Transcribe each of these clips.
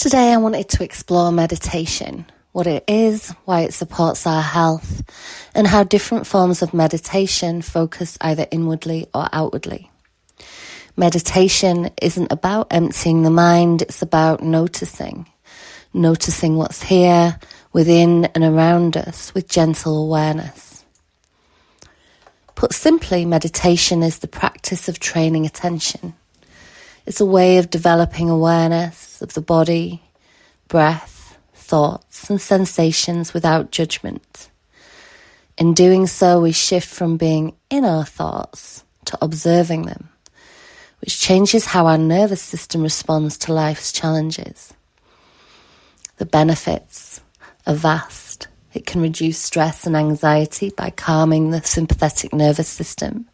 Today I wanted to explore meditation, what it is, why it supports our health, and how different forms of meditation focus either inwardly or outwardly. Meditation isn't about emptying the mind, it's about noticing what's here, within and around us with gentle awareness. Put simply, meditation is the practice of training attention. It's a way of developing awareness of the body, breath, thoughts, and sensations without judgment. In doing so, we shift from being in our thoughts to observing them, which changes how our nervous system responds to life's challenges. The benefits are vast. It can reduce stress and anxiety by calming the sympathetic nervous system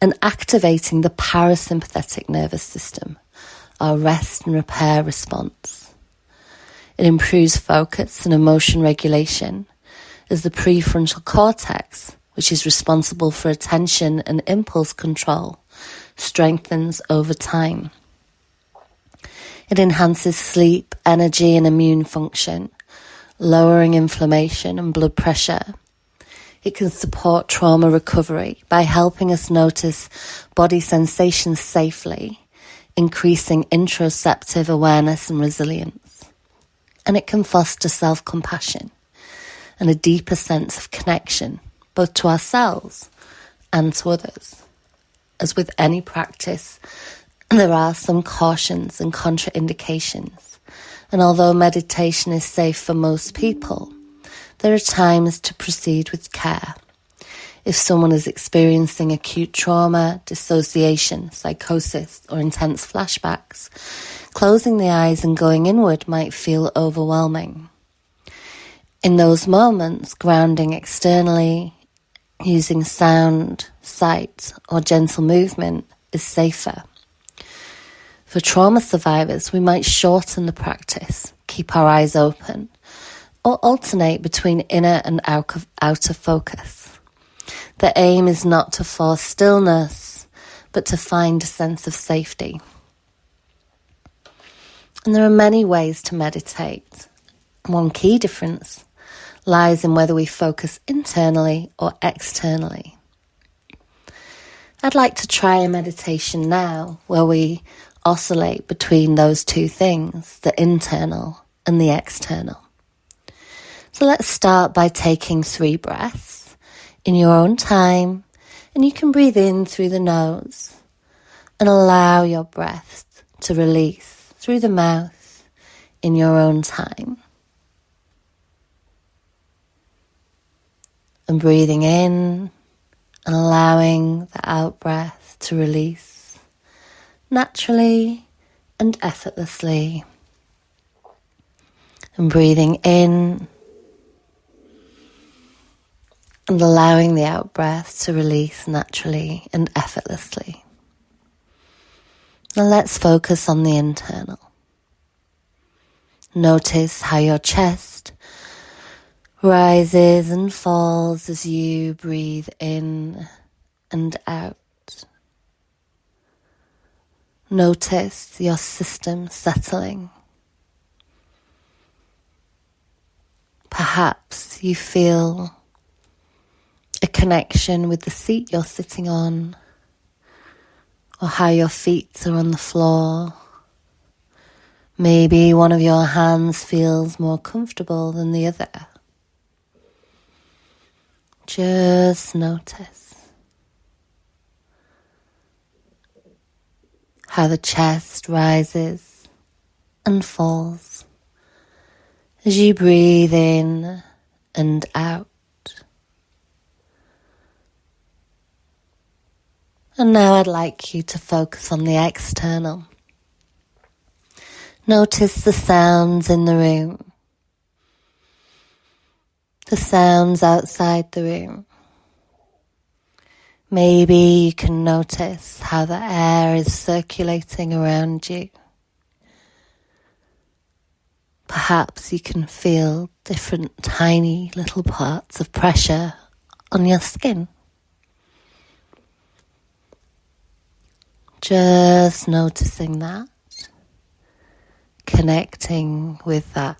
and activating the parasympathetic nervous system, our rest and repair response. It improves focus and emotion regulation as the prefrontal cortex, which is responsible for attention and impulse control, strengthens over time. It enhances sleep, energy, and immune function, lowering inflammation and blood pressure. It can support trauma recovery by helping us notice body sensations safely, increasing interoceptive awareness and resilience. And it can foster self-compassion and a deeper sense of connection, both to ourselves and to others. As with any practice, there are some cautions and contraindications. And although meditation is safe for most people, there are times to proceed with care. If someone is experiencing acute trauma, dissociation, psychosis, or intense flashbacks, closing the eyes and going inward might feel overwhelming. In those moments, grounding externally, using sound, sight, or gentle movement is safer. For trauma survivors, we might shorten the practice, keep our eyes open, or alternate between inner and outer focus. The aim is not to force stillness, but to find a sense of safety. And there are many ways to meditate. One key difference lies in whether we focus internally or externally. I'd like to try a meditation now where we oscillate between those two things, the internal and the external. So let's start by taking 3 breaths in your own time, and you can breathe in through the nose and allow your breath to release through the mouth in your own time. And breathing in and allowing the out-breath to release naturally and effortlessly. And breathing in and allowing the out-breath to release naturally and effortlessly. Now let's focus on the internal. Notice how your chest rises and falls as you breathe in and out. Notice your system settling. Perhaps you feel a connection with the seat you're sitting on, or how your feet are on the floor. Maybe one of your hands feels more comfortable than the other. Just notice how the chest rises and falls as you breathe in and out. And now I'd like you to focus on the external. Notice the sounds in the room, the sounds outside the room. Maybe you can notice how the air is circulating around you. Perhaps you can feel different tiny little parts of pressure on your skin. Just noticing that. connecting with that.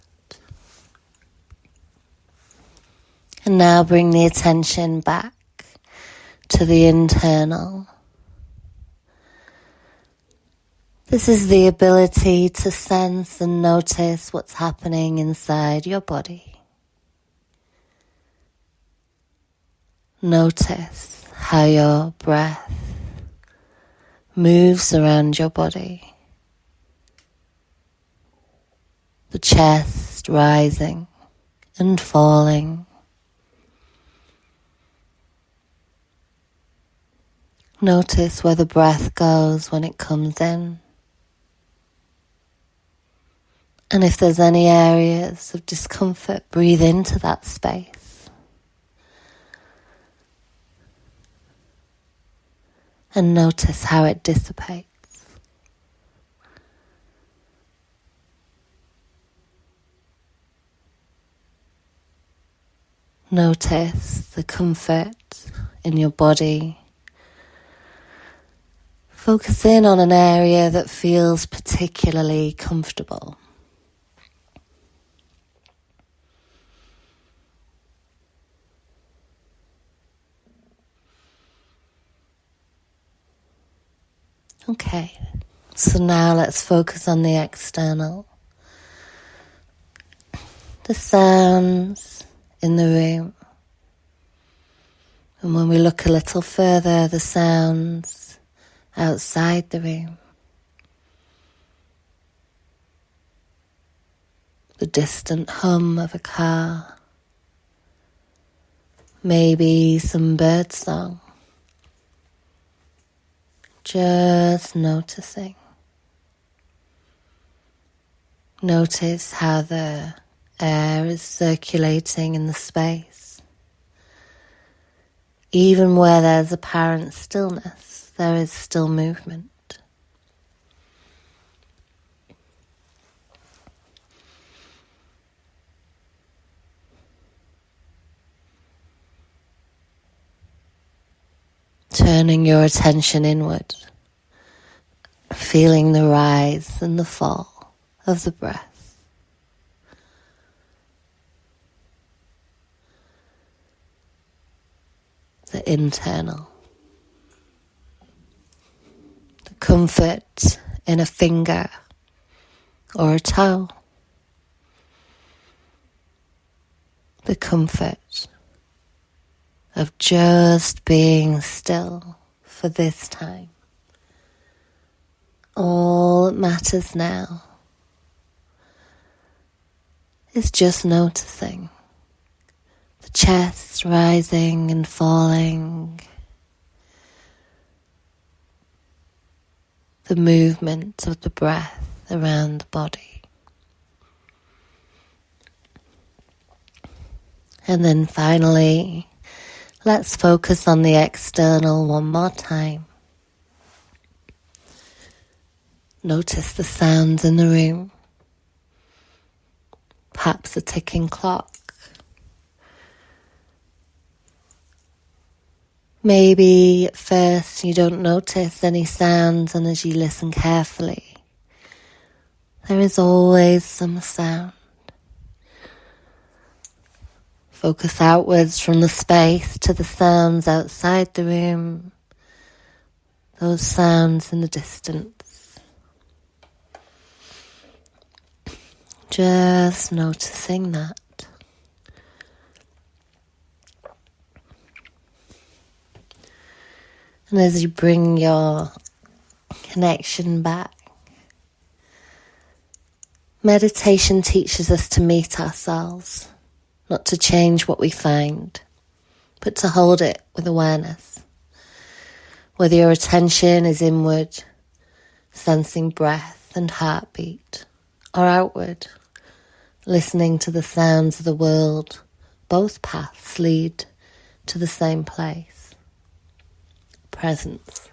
And now bring the attention back to the internal. This is the ability to sense and notice what's happening inside your body. Notice how your breath moves around your body. The chest rising and falling. Notice where the breath goes when it comes in. And if there's any areas of discomfort, breathe into that space. And notice how it dissipates. Notice the comfort in your body. Focus in on an area that feels particularly comfortable. Okay, so now let's focus on the external. The sounds in the room. And when we look a little further, the sounds outside the room. The distant hum of a car. Maybe some bird song. Just noticing. Notice how the air is circulating in the space. Even where there's apparent stillness, there is still movement. Turning your attention inward, feeling the rise and the fall of the breath. The internal. The comfort in a finger or a toe. The comfort of just being still for this time. All that matters now is just noticing the chest rising and falling, the movement of the breath around the body. And then finally, let's focus on the external one more time. Notice the sounds in the room. Perhaps a ticking clock. Maybe at first you don't notice any sounds, and as you listen carefully, there is always some sound. Focus outwards from the space to the sounds outside the room, those sounds in the distance. Just noticing that. And as you bring your connection back, meditation teaches us to meet ourselves. Not to change what we find, but to hold it with awareness. Whether your attention is inward, sensing breath and heartbeat, or outward, listening to the sounds of the world, both paths lead to the same place. Presence.